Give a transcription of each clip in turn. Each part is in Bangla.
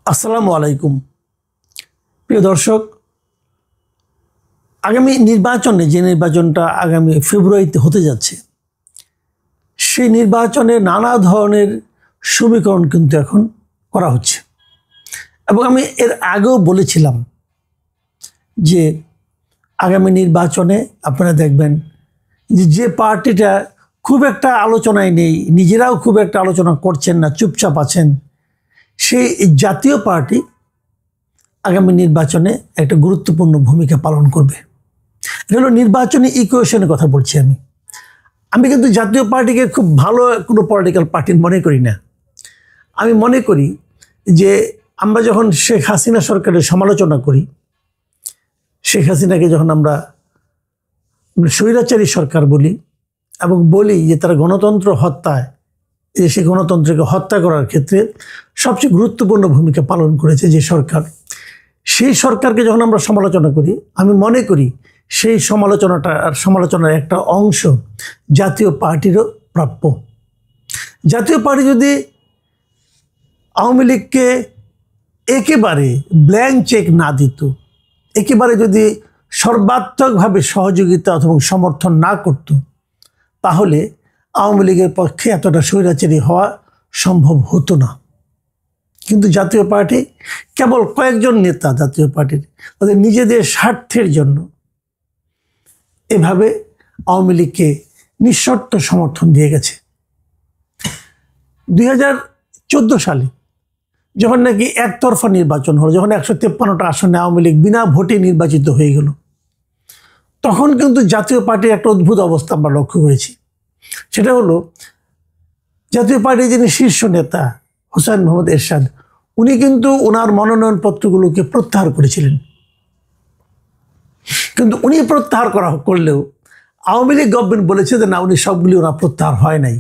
আসসালামু আলাইকুম প্রিয় দর্শক, আগামী নির্বাচনে যে নির্বাচনটা আগামী ফেব্রুয়ারিতে হতে যাচ্ছে, সেই নির্বাচনে নানা ধরনের সমীকরণ কিন্তু এখন করা হচ্ছে। এবং আমি এর আগেও বলেছিলাম যে আগামী নির্বাচনে আপনারা দেখবেন যে পার্টিটা খুব একটা আলোচনায় নেই, নিজেরাও খুব একটা আলোচনা করছেন না, চুপচাপ আছেন, সেই জাতীয় পার্টি আগামী নির্বাচনে একটা গুরুত্বপূর্ণ ভূমিকা পালন করবে। এটা হলো নির্বাচনী ইকুয়েশনের কথা বলছি আমি কিন্তু জাতীয় পার্টিকে খুব ভালো কোনো পলিটিক্যাল পার্টি মনে করি না। আমি মনে করি যে আমরা যখন শেখ হাসিনা সরকারের সমালোচনা করি, শেখ হাসিনাকে যখন আমরা স্বৈরাচারী সরকার বলি এবং বলি যে তারা গণতন্ত্র হত্যায়, সেই গণতন্ত্রকে হত্যা করার ক্ষেত্রে সবচেয়ে গুরুত্বপূর্ণ ভূমিকা পালন করেছে যে সরকার, সেই সরকারকে যখন আমরা সমালোচনা করি, আমি মনে করি সেই সমালোচনার একটা অংশ জাতীয় পার্টিরও প্রাপ্য। জাতীয় পার্টি যদি আওয়ামী লীগকে একেবারে ব্ল্যাঙ্ক চেক না দিত, একেবারে যদি সর্বাত্মকভাবে সহযোগিতা অথবা সমর্থন না করত, তাহলে আওয়ামী লীগের পক্ষে এতটা স্বৈরাচারী হওয়া সম্ভব হতো না। কিন্তু জাতীয় পার্টি কেবল কয়েকজন নেতা জাতীয় পার্টির তাদের নিজেদের স্বার্থের জন্য এভাবে আওয়ামী লীগকে নিঃশর্ত সমর্থন দিয়ে গেছে। 2014 সালে যখন নাকি একতরফা নির্বাচন হলো, যখন 153টা আসনে আওয়ামী লীগ বিনা ভোটে নির্বাচিত হয়ে গেল, তখন কিন্তু জাতীয় পার্টির একটা অদ্ভুত অবস্থা আমরা লক্ষ্য করেছি। সেটা হলো জাতীয় পার্টির যিনি শীর্ষ নেতা হোসেন মোহাম্মদ এরশাদ, উনি কিন্তু ওনার মনোনয়নপত্রগুলোকে প্রত্যাহার করেছিলেন। কিন্তু উনি প্রত্যাহার করলেও আওয়ামী লীগ গভর্নমেন্ট বলেছে যে না, উনি সবগুলি ওনার প্রত্যাহার হয় নাই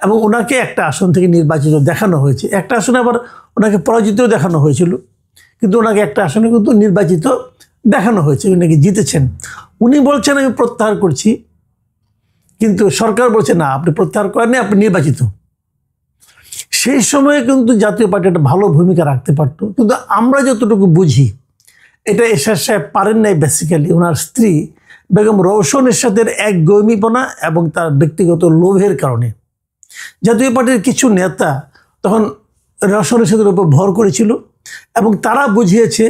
এবং ওনাকে একটা আসন থেকে নির্বাচিত দেখানো হয়েছে। একটা আসনে আবার ওনাকে পরাজিতও দেখানো হয়েছিল, কিন্তু ওনাকে একটা আসনে কিন্তু নির্বাচিত দেখানো হয়েছে, উনি নাকি জিতেছেন। উনি বলছেন আমি প্রত্যাহার করছি, কিন্তু সরকার বলছে না, আপনি প্রত্যাহার করেননি, আপনি নির্বাচিত। সেই সময়ে কিন্তু জাতীয় পার্টি একটা ভালো ভূমিকা রাখতে পারত, কিন্তু আমরা যতটুকু বুঝি এটা এরশাদ সাহেব পারেন নাই। বেসিক্যালি ওনার স্ত্রী বেগম রওশন এরশাদের একগুঁয়েমিপনা এবং তার ব্যক্তিগত লোভের কারণে জাতীয় পার্টির কিছু নেতা তখন রওশন এরশাদের উপর ভর করেছিল এবং তারা বুঝিয়েছে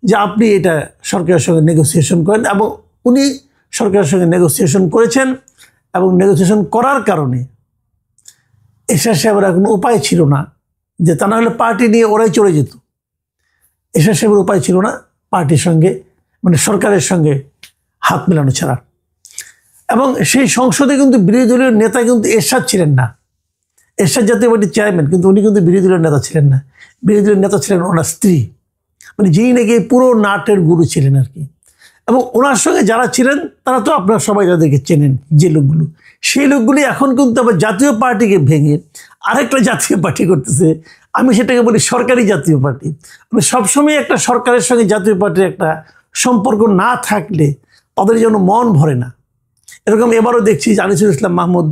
যে আপনি এটা সরকারের সঙ্গে নেগোসিয়েশন করেন, এবং উনি সরকারের সঙ্গে নেগোসিয়েশন করেছেন এবং নেগোসিয়েশন করার কারণে এরশাদ সাহেবের কোনো উপায় ছিল না, যে তা না হলে পার্টি নিয়ে ওরাই চলে যেত। এরশাদ সাহেবের উপায় ছিল না পার্টির সঙ্গে, মানে সরকারের সঙ্গে হাত মেলানো ছাড়া। এবং সেই সংসদে কিন্তু বিরোধী দলীয় নেতা কিন্তু এরশাদ ছিলেন না। এরশাদ জাতীয় পার্টির চেয়ারম্যান, কিন্তু উনি কিন্তু বিরোধী দলীয় নেতা ছিলেন না। বিরোধী দলীয় নেতা ছিলেন ওনার স্ত্রী, মানে যিনি নাকি পুরো নাটের গুরু ছিলেন আর কি। এবং ওনার সঙ্গে যারা ছিলেন তারা তো আপনারা সবাই যাদেরকে চেনেন, যে লোকগুলো, সেই লোকগুলি এখন কিন্তু আবার জাতীয় পার্টিকে ভেঙে আরেকটা জাতীয় পার্টি করতেছে। আমি সেটাকে বলি সরকারি জাতীয় পার্টি। মানে সবসময় একটা সরকারের সঙ্গে জাতীয় পার্টির একটা সম্পর্ক না থাকলে তাদের জন্য মন ভরে না। এরকম এবারও দেখছি আনিসুল ইসলাম মাহমুদ,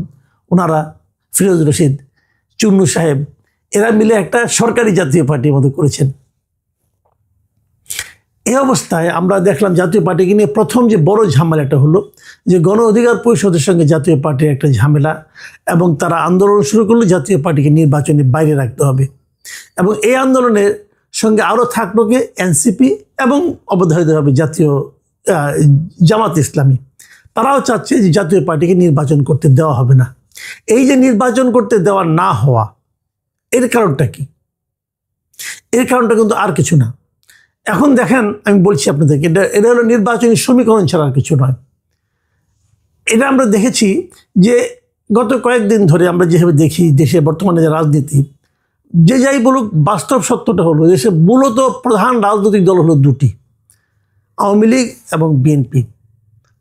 ওনারা, ফিরোজ রশিদ, চুন্নু সাহেব, এরা মিলে একটা সরকারি জাতীয় পার্টির মতো করেছেন। এই অবস্থায় আমরা দেখলাম জাতীয় পার্টিকে নিয়ে প্রথম যে বড় ঝামেলাটা হলো যে গণ অধিকার পরিষদের সঙ্গে জাতীয় পার্টির একটা ঝামেলা, এবং তারা আন্দোলন শুরু করলো জাতীয় পার্টিকে নির্বাচনের বাইরে রাখতে হবে। এবং এই আন্দোলনের সঙ্গে আরও থাকলো কি এনসিপি এবং অবধারিতভাবে জাতীয় জামাত ইসলামী। তারাও চাচ্ছে যে জাতীয় পার্টিকে নির্বাচন করতে দেওয়া হবে না। এই যে নির্বাচন করতে দেওয়া না হওয়া, এর কারণটা কি? এর কারণটা কিন্তু আর কিছু না। এখন দেখেন, আমি বলছি আপনাদেরকে, এটা হলো নির্বাচনী সমীকরণ ছাড়া আর কিছু নয়। এটা আমরা দেখেছি যে গত কয়েকদিন ধরে আমরা যেভাবে দেখি দেশে বর্তমানে যে রাজনীতি, যে যাই বলুক, বাস্তব সত্যটা হলো দেশে মূলত প্রধান রাজনৈতিক দল হলো দুটি, আওয়ামী লীগ এবং বিএনপি।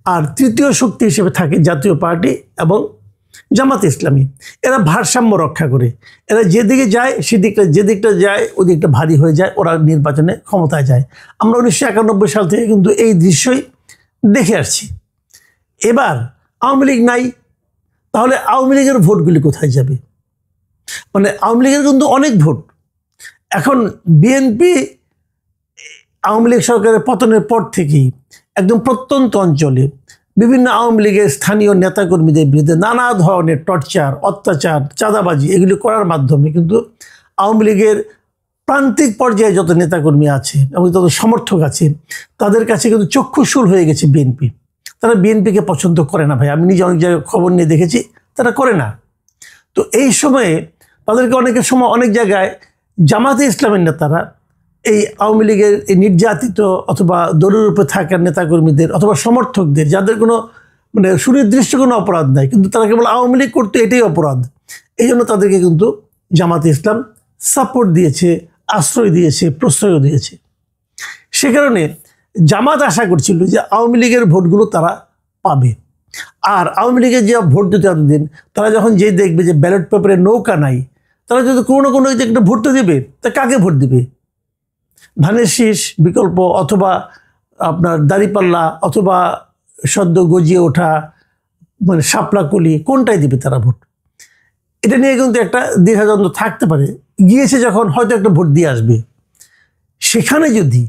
আর তৃতীয় শক্তি হিসেবে থাকে জাতীয় পার্টি এবং জামাত ইসলামী। এরা ভারসাম্য রক্ষা করে, এরা যেদিকে যায় সেদিকটা, যেদিকটা যায় ওই দিকটা ভারী হয়ে যায়, ওরা নির্বাচনে ক্ষমতায় যায়। আমরা 1991 সাল থেকে কিন্তু এই দৃশ্যই দেখে আসছি। এবার আওয়ামী লীগ নাই, তাহলে আওয়ামী লীগের ভোটগুলি কোথায় যাবে? মানে আওয়ামী লীগের কিন্তু অনেক ভোট, এখন বিএনপি আওয়ামী লীগ সরকারের পতনের পর থেকেই একদম প্রত্যন্ত অঞ্চলে বিভিন্ন আওয়ামী লীগের স্থানীয় নেতাকর্মীদের বিরুদ্ধে নানা ধরনের টর্চার, অত্যাচার, চাঁদাবাজি এগুলি করার মাধ্যমে কিন্তু আওয়ামী লীগের প্রান্তিক পর্যায়ে যত নেতাকর্মী আছে এবং যত সমর্থক আছে তাদের কাছে কিন্তু চক্ষুশূল হয়ে গেছে বিএনপি। তারা বিএনপিকে পছন্দ করে না ভাই, আমি নিজে অনেক জায়গায় খবর নিয়ে দেখেছি, তারা করে না। তো এই সময়ে তাদেরকে অনেকের সময় অনেক জায়গায় জামাতে ইসলামের নেতারা এই আওয়ামী লীগের এই নির্যাতিত অথবা দলের উপরে থাকার নেতাকর্মীদের অথবা সমর্থকদের, যাদের কোনো মানে সুনির্দিষ্ট কোনো অপরাধ নাই কিন্তু তারা কেবল আওয়ামী লীগ করতে এটাই অপরাধ, এই জন্য তাদেরকে কিন্তু জামাতে ইসলাম সাপোর্ট দিয়েছে, আশ্রয় দিয়েছে, প্রশ্রয় দিয়েছে। সে কারণে জামাত আশা করছিল যে আওয়ামী লীগের ভোটগুলো তারা পাবে। আর আওয়ামী লীগের যে ভোট দিতে এতদিন, তারা যখন যে দেখবে যে ব্যালট পেপারে নৌকা নাই, তারা যদি কোনো না কোনো একটা ভোট তো দেবে, তা কাকে ভোট দিবে? ধানের শীষ বিকল্প অথবা আপনার দাঁড়িপাল্লা অথবা সদ্য গজিয়ে ওঠা মানে শাপলা কলি, কোনটাই দিবে তারা ভোট? এটা নিয়ে কিন্তু একটা দ্বিধাদ্বন্দ্ব থাকতে পারে। গিয়েছে যখন হয়তো একটা ভোট দিয়ে আসবে। সেখানে যদি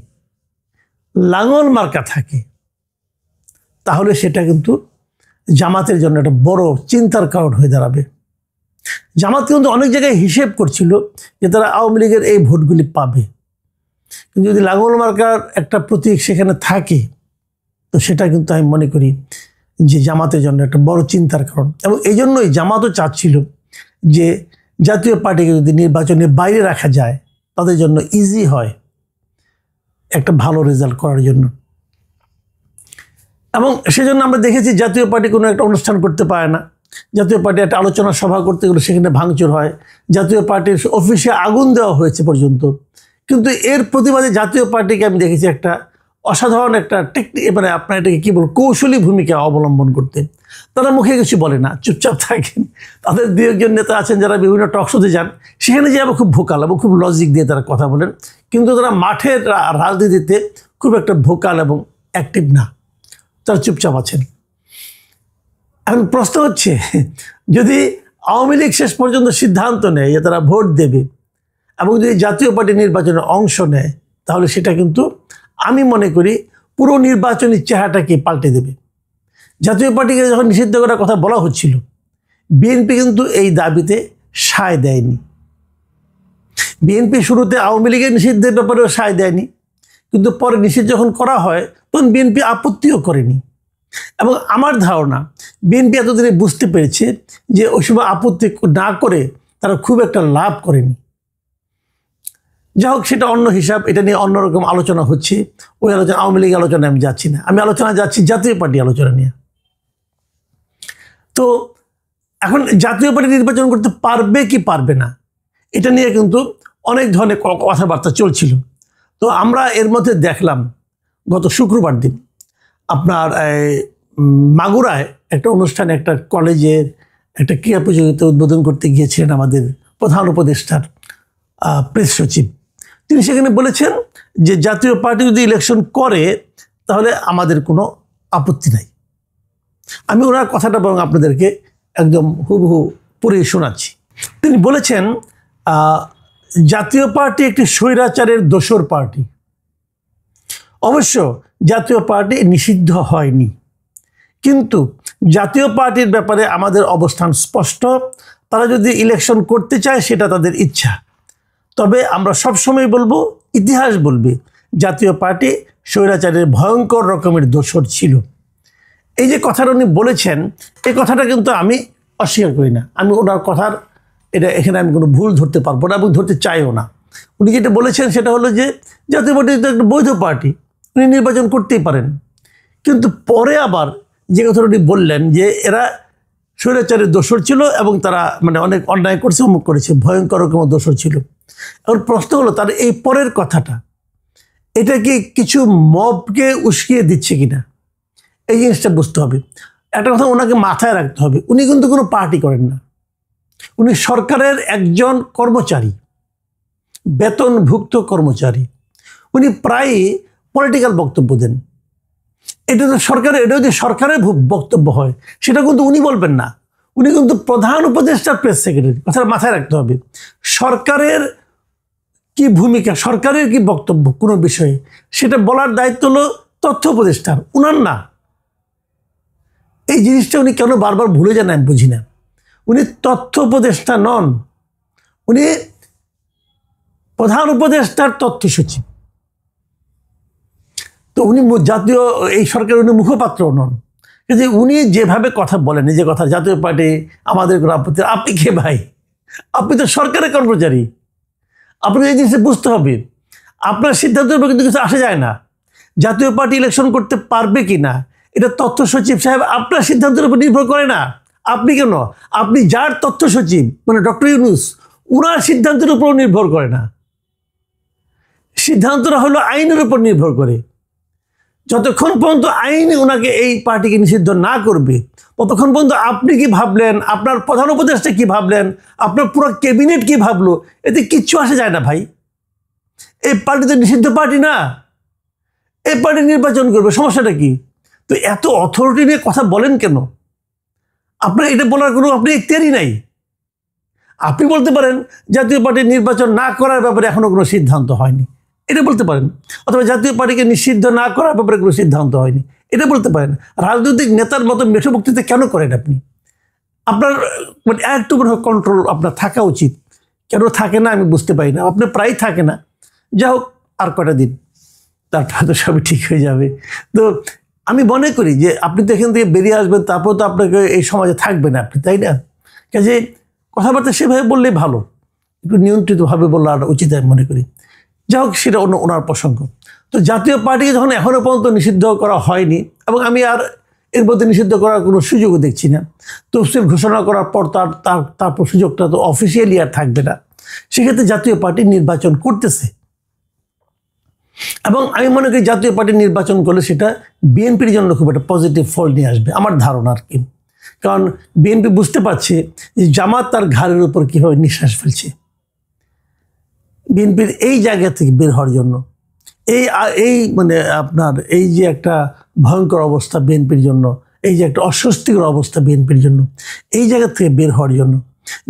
লাঙল মার্কা থাকে তাহলে সেটা কিন্তু জামাতের জন্য একটা বড় চিন্তার কারণ হয়ে দাঁড়াবে। জামাত কিন্তু অনেক জায়গায় হিসেব করছিল যে তারা আওয়ামী লীগের এই ভোটগুলি পাবে, কিন্তু যদি লাঙল মার্কার একটা প্রতীক সেখানে থাকে তো সেটা কিন্তু আমি মনে করি যে জামাতের জন্য একটা বড় চিন্তার কারণ। এবং এই জন্যই জামাতও চাচ্ছিল যে জাতীয় পার্টিকে যদি নির্বাচনের বাইরে রাখা যায় তাদের জন্য ইজি হয় একটা ভালো রেজাল্ট করার জন্য। এবং সেজন্য আমরা দেখেছি জাতীয় পার্টি কোনো একটা অনুষ্ঠান করতে পারে না, জাতীয় পার্টি একটা আলোচনা সভা করতে গেলে সেখানে ভাঙচুর হয়, জাতীয় পার্টির অফিসে আগুন দেওয়া হয়েছে পর্যন্ত। কিন্তু এর প্রতিবাদে জাতীয় পার্টিকে আমি দেখেছি একটা অসাধারণ একটা টেকনিক, মানে আপনার এটাকে কী বলবো, কৌশলী ভূমিকা অবলম্বন করতে। তারা মুখে কিছু বলে না, চুপচাপ থাকেন। তাদের দু একজন নেতা আছেন যারা বিভিন্ন টকশোতে যান, সেখানে যে আবার খুব ভোকাল এবং খুব লজিক দিয়ে তারা কথা বলেন, কিন্তু তারা মাঠের রাজনীতিতে খুব একটা ভোকাল এবং অ্যাক্টিভ না, তারা চুপচাপ আছেন। এখন প্রশ্ন হচ্ছে, যদি আওয়ামী লীগ শেষ পর্যন্ত সিদ্ধান্ত নেয় যে তারা ভোট দেবে এবং যদি জাতীয় পার্টি নির্বাচনে অংশ নেয়, তাহলে সেটা কিন্তু আমি মনে করি পুরো নির্বাচনী চেহারাটাকে পাল্টে দেবে। জাতীয় পার্টিকে যখন নিষিদ্ধ করার কথা বলা হচ্ছিল, বিএনপি কিন্তু এই দাবিতে সায় দেয়নি। বিএনপি শুরুতে আওয়ামী লীগের নিষিদ্ধের ব্যাপারেও সায় দেয়নি, কিন্তু পরে নিষিদ্ধ যখন করা হয় তখন বিএনপি আপত্তিও করেনি। এবং আমার ধারণা বিএনপি এতদিনে বুঝতে পেরেছে যে ওই সময় আপত্তি না করে তারা খুব একটা লাভ করেনি। যাই হোক, সেটা অন্য হিসাব, এটা নিয়ে অন্যরকম আলোচনা হচ্ছে। ওই আলোচনা, আওয়ামী লীগ আলোচনায় আমি যাচ্ছি না, আমি আলোচনা যাচ্ছি জাতীয় পার্টি আলোচনা নিয়ে। তো এখন জাতীয় পার্টি নির্বাচন করতে পারবে কি পারবে না, এটা নিয়ে কিন্তু অনেক ধরনের কথাবার্তা চলছিল। তো আমরা এর মধ্যে দেখলাম গত শুক্রবার দিন আপনার মাগুরায় একটা অনুষ্ঠানে একটা কলেজের একটা ক্রীড়া প্রতিযোগিতা উদ্বোধন করতে গিয়েছিলেন আমাদের প্রধান উপদেষ্টার প্রেস সচিব। তিনি সেখানে বলেছেন যে জাতীয় পার্টি যদি ইলেকশন করে তাহলে আমাদের কোনো আপত্তি নাই। আমি ওনার কথাটা বরং আপনাদেরকে একদম হুবহু পড়ে শোনাচ্ছি। তিনি বলেছেন, জাতীয় পার্টি একটি স্বৈরাচারের দোসর পার্টি। অবশ্য জাতীয় পার্টি নিষিদ্ধ হয়নি, কিন্তু জাতীয় পার্টির ব্যাপারে আমাদের অবস্থান স্পষ্ট। তারা যদি ইলেকশন করতে চায় সেটা তাদের ইচ্ছা, তবে আমরা সবসময় বলবো, ইতিহাস বলবে, জাতীয় পার্টি স্বৈরাচারের ভয়ঙ্কর রকমের দোসর ছিল। এই যে কথাটা উনি বলেছেন, এই কথাটা কিন্তু আমি অস্বীকার করি না। আমি ওনার কথার এখানে আমি কোনো ভুল ধরতে পারবো না এবং ধরতে চাইও না। উনি যেটা বলেছেন সেটা হলো যে জাতীয় পার্টি তো একটা বৈধ পার্টি, উনি নির্বাচন করতেই পারেন। কিন্তু পরে আবার যে কথাটা উনি বললেন যে এরা স্বৈরাচারের দোসর ছিল এবং তারা মানে অনেক অন্যায় করছে, অমুক করেছে, ভয়ঙ্কর রকমের দোসর ছিল। এখন প্রশ্ন হলো, তার এই পরের কথাটা এটা কি কিছু মবকে উস্কিয়ে দিচ্ছে কিনা, এই জিনিসটা বুঝতে হবে। একটা কথা ওনাকে মাথায় রাখতে হবে, উনি কিন্তু কোনো পার্টি করেন না, উনি সরকারের একজন কর্মচারী, বেতনভুক্ত কর্মচারী। উনি প্রায়ই পলিটিক্যাল বক্তব্য দেন। এটা তো সরকারের, এটা যদি সরকারের বক্তব্য হয় সেটা কিন্তু উনি বলবেন না, উনি কিন্তু প্রধান উপদেষ্টার প্রেস সেক্রেটারি। কথাটা মাথায় রাখতে হবে। সরকারের কি ভূমিকা, সরকারের কি বক্তব্য কোনো বিষয়ে, সেটা বলার দায়িত্ব হলো তথ্য উপদেষ্টার, উনার না। এই জিনিসটা উনি কেন বারবার ভুলে যান আমি বুঝি না। উনি তথ্য উপদেষ্টা নন, উনি প্রধান উপদেষ্টার তথ্য সচিব। তো উনি জাতীয় এই সরকারের উনি মুখপাত্র নন। কিন্তু উনি যেভাবে কথা বলেন, যে কথা জাতীয় পার্টি আমাদের কোনো আপত্তি, আপনি কে ভাই? আপনি তো সরকারের কর্মচারী, আপনাকে এই জিনিসটা বুঝতে হবে। আপনার সিদ্ধান্তের উপর কিন্তু কিছু আসে যায় না। জাতীয় পার্টি ইলেকশন করতে পারবে কি না এটা তথ্য সচিব সাহেব আপনার সিদ্ধান্তের উপর নির্ভর করে না। আপনি কেন, আপনি যার তথ্য সচিব মানে ডক্টর ইউনূস, উনার সিদ্ধান্তের উপর নির্ভর করে না। সিদ্ধান্তটা হলো আইনের উপর নির্ভর করে। যতক্ষণ পর্যন্ত আইন ওনাকে এই পার্টিকে নিষিদ্ধ না করবে, ততক্ষণ পর্যন্ত আপনি কি ভাবলেন, আপনার প্রধান উপদেষ্টা কি ভাবলেন, আপনার পুরো ক্যাবিনেট কি ভাবলো, এতে কিচ্ছু আসে যায় না ভাই। এই পার্টি তো নিষিদ্ধ পার্টি না, এই পার্টি নির্বাচন করবে, সমস্যাটা কি? তো এত অথরিটি নিয়ে কথা বলেন কেন? আপনার এটা বলার কোনো আপনি এখতিয়ারই নাই। আপনি বলতে পারেন জাতীয় পার্টি নির্বাচন না করার ব্যাপারে এখনো কোনো সিদ্ধান্ত হয়নি, এটা বলতে পারেন। অথবা জাতীয় পার্টিকে নিষিদ্ধ না করার ব্যাপারে কোনো সিদ্ধান্ত হয়নি, এটা বলতে পারেন। রাজনৈতিক নেতার মতো মেঠো বক্তৃতা কেন করেন আপনি? আপনার মানে একটু কন্ট্রোল আপনার থাকা উচিত। কেন থাকে না আমি বুঝতে পারি না। আপনার প্রায় থাকে না। যা হোক, আর কটা দিন, তারপর তো সবই ঠিক হয়ে যাবে। তো আমি মনে করি যে আপনি তো এখান থেকে বেরিয়ে আসবেন, তারপর তো আপনাকে এই সমাজে থাকবেন আপনি, তাই না? কাজে কথাবার্তা সেভাবে বললেই ভালো, একটু নিয়ন্ত্রিতভাবে বললে আর উচিত আমি মনে করি। যা হোক, সেটা ওনার প্রসঙ্গ। তো জাতীয় পার্টিকে যখন এখনও পর্যন্ত নিষিদ্ধ করা হয়নি, এবং আমি আর এর মধ্যে নিষিদ্ধ করার কোনো সুযোগও দেখছি না, তফসিল ঘোষণা করার পর তারপর সুযোগটা তো অফিসিয়ালি আর থাকবে না, সেক্ষেত্রে জাতীয় পার্টি নির্বাচন করতেছে। এবং আমি মনে করি জাতীয় পার্টি নির্বাচন করলে সেটা বিএনপির জন্য খুব একটা পজিটিভ ফল নিয়ে আসবে, আমার ধারণা আর কি। কারণ বিএনপি বুঝতে পারছে যে জামাত তার ঘাড়ের উপর কীভাবে নিঃশ্বাস ফেলছে। বিএনপির এই জায়গা থেকে বের হওয়ার জন্য, এই মানে আপনার এই যে একটা ভয়ঙ্কর অবস্থা বিএনপির জন্য, এই যে একটা অস্বস্তিকর অবস্থা বিএনপির জন্য, এই জায়গা থেকে বের হওয়ার জন্য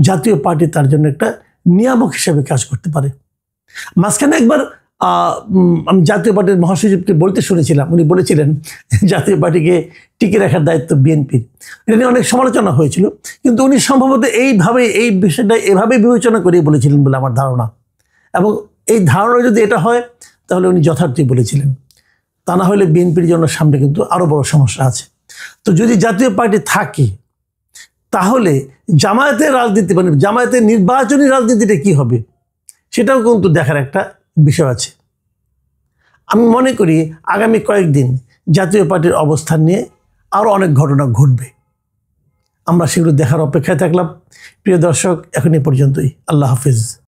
জাতীয় পার্টি তার জন্য একটা নিয়ামক হিসেবে কাজ করতে পারে। মাঝখানে একবার আমি জাতীয় পার্টির মহাসচিবকে বলতে শুনেছিলাম, উনি বলেছিলেন জাতীয় পার্টিকে টিকে রাখার দায়িত্ব বিএনপির। এটা নিয়ে অনেক সমালোচনা হয়েছিল, কিন্তু উনি সম্ভবত এইভাবে এই বিষয়টা এভাবে বিবেচনা করে বলেছিলেন বলে আমার ধারণা। এবং এই ধারণা যদি এটা হয় তাহলে উনি যথার্থই বলেছিলেন। তা না হলে বিএনপির জন্য সামনে কিন্তু আরও বড় সমস্যা আছে। তো যদি জাতীয় পার্টি থাকে তাহলে জামায়াতের রাজনীতি মানে জামায়াতের নির্বাচনী রাজনীতিটা কি হবে সেটাও কিন্তু দেখার একটা বিষয় আছে। আমি মনে করি আগামী কয়েকদিন জাতীয় পার্টির অবস্থান নিয়ে আরও অনেক ঘটনা ঘটবে, আমরা সেগুলো দেখার অপেক্ষায় থাকলাম। প্রিয় দর্শক, এখন এ পর্যন্তই। আল্লাহ হাফিজ।